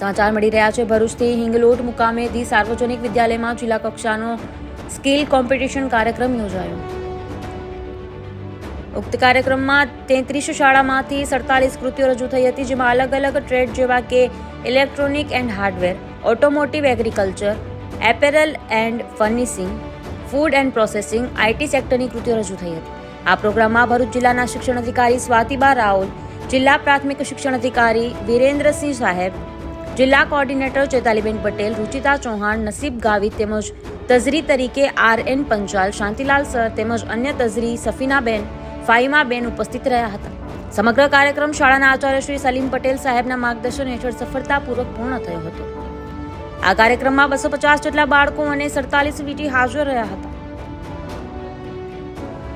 સમાચાર મળી રહ્યા છે ભરૂચથી હિંગલોટ મુકામે ધી સાર્વજનિક વિદ્યાલયમાં જિલ્લા કક્ષાનો સ્કિલ કોમ્પિટિશન કાર્યક્રમ યોજાયો। ઉક્ત કાર્યક્રમમાં 33 શાળામાંથી 47 કૃતિઓ રજૂ થઈ હતી, જેમાં અલગ અલગ ટ્રેડ જેવા કે electronic and hardware, automotive, agriculture, apparel and furnishing, food and processing, IT સેક્ટરની કૃતિઓ રજૂ થઈ હતી। આ પ્રોગ્રામમાં ભરૂચ જિલ્લાના શિક્ષણ અધિકારી સ્વાતિબા રાઓલ, જિલ્લા પ્રાથમિક શિક્ષણ અધિકારી વિરેન્દ્રસિંહ સાહેબ, જિલ્લા કોઓર્ડિનેટર ચેતાલીબેન પટેલ, રુચિતા ચૌહાણ, નસીબ ગાવિત તેમજ તજરી તરીકે RN પંચાલ, શાંતિલાલ સર તેમજ અન્ય તજરી સફીનાબેન, ફાઈમાબેન ઉપસ્થિત રહ્યા હતા। સમગ્ર કાર્યક્રમ શાળાના આચાર્ય શ્રી સલીમ પટેલ સાહેબના માર્ગદર્શન હેઠળ સફળતાપૂર્વક પૂર્ણ થયો હતો। આ કાર્યક્રમમાં 250 જેટલા બાળકો અને 47 વીટી હાજર રહ્યા હતા।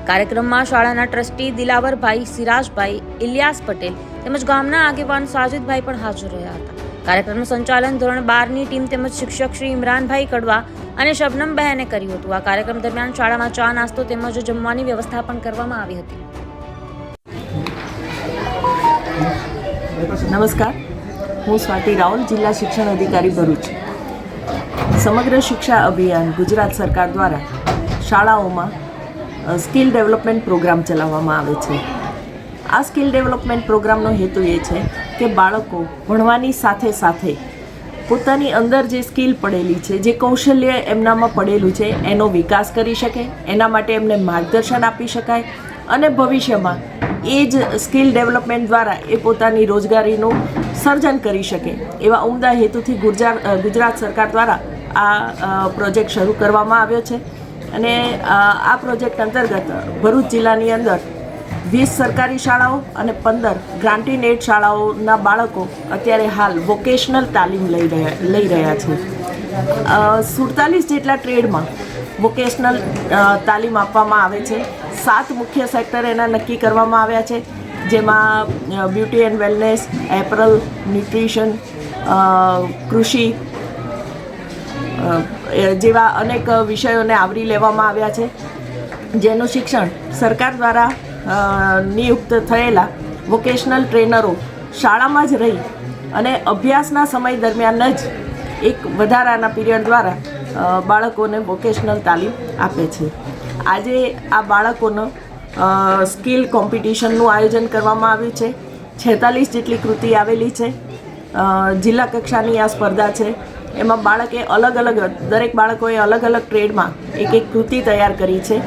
કાર્યક્રમમાં શાળાના ટ્રસ્ટી દિલાવરભાઈ, સિરાજભાઈ, ઇલિયાસ પટેલ તેમજ ગામના આગેવાન સાજિદભાઈ પણ હાજર રહ્યા હતા। કાર્યક્રમનું સંચાલન ધોરણ 12ની ટીમ તેમજ શિક્ષક શ્રી ઇમરાનભાઈ કડવા અને શબનમબહેને કર્યું હતું। આ કાર્યક્રમ દરમિયાન શાળામાં ચા નાસ્તો તેમજ જમવાની વ્યવસ્થા પણ કરવામાં આવી હતી। નમસ્કાર, હું સ્વાતિ રાઓલ, જિલ્લા શિક્ષણ અધિકારી ભરૂચ। સમગ્ર શિક્ષા અભિયાન ગુજરાત સરકાર દ્વારા શાળાઓમાં સ્કિલ ડેવલપમેન્ટ પ્રોગ્રામ ચલાવવામાં આવે છે। આ સ્કિલ ડેવલપમેન્ટ પ્રોગ્રામનો હેતુ એ છે કે બાળકો ભણવાની સાથે સાથે પોતાની અંદર જે સ્કિલ પડેલી છે, જે કૌશલ્ય એમનામાં પડેલું છે, એનો વિકાસ કરી શકે, એના માટે એમને માર્ગદર્શન આપી શકાય અને ભવિષ્યમાં એ જ સ્કિલ ડેવલપમેન્ટ દ્વારા એ પોતાની રોજગારીનું સર્જન કરી શકે એવા ઉમદા હેતુથી ગુજરાત સરકાર દ્વારા આ પ્રોજેક્ટ શરૂ કરવામાં આવ્યો છે। અને આ પ્રોજેક્ટ અંતર્ગત ભરૂચ જિલ્લાની અંદર 20 સરકારી શાળાઓ અને 15 ગ્રાન્ટીન એડ શાળાઓના બાળકો અત્યારે હાલ વોકેશનલ તાલીમ લઈ રહ્યા છે। 47 જેટલા ટ્રેડમાં વોકેશનલ તાલીમ આપવામાં આવે છે। 7 મુખ્ય સેક્ટર એના નક્કી કરવામાં આવ્યા છે, જેમાં beauty and wellness, apparel, nutrition, કૃષિ જેવા અનેક વિષયોને આવરી લેવામાં આવ્યા છે, જેનું શિક્ષણ સરકાર દ્વારા નિયુક્ત થયેલા વોકેશનલ ટ્રેનરો શાળામાં જ રહી અને અભ્યાસના સમય દરમિયાન જ એક વધારાના પીરિયડ દ્વારા બાળકોને વોકેશનલ તાલીમ આપે છે। આજે આ બાળકોનો સ્કિલ કોમ્પિટિશનનું આયોજન કરવામાં આવ્યું છે। 46 જેટલી કૃતિ આવેલી છે। જિલ્લા કક્ષાની આ સ્પર્ધા છે। એમાં દરેક બાળકોએ અલગ અલગ ટ્રેડમાં એક કૃતિ તૈયાર કરી છે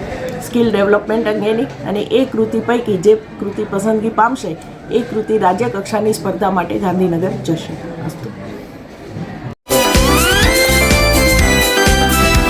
સ્કિલ ડેવલપમેન્ટ અંગેની, અને એ કૃતિ પૈકી જે કૃતિ પસંદગી પામશે એ કૃતિ રાજ્ય કક્ષાની સ્પર્ધા માટે ગાંધીનગર જશે।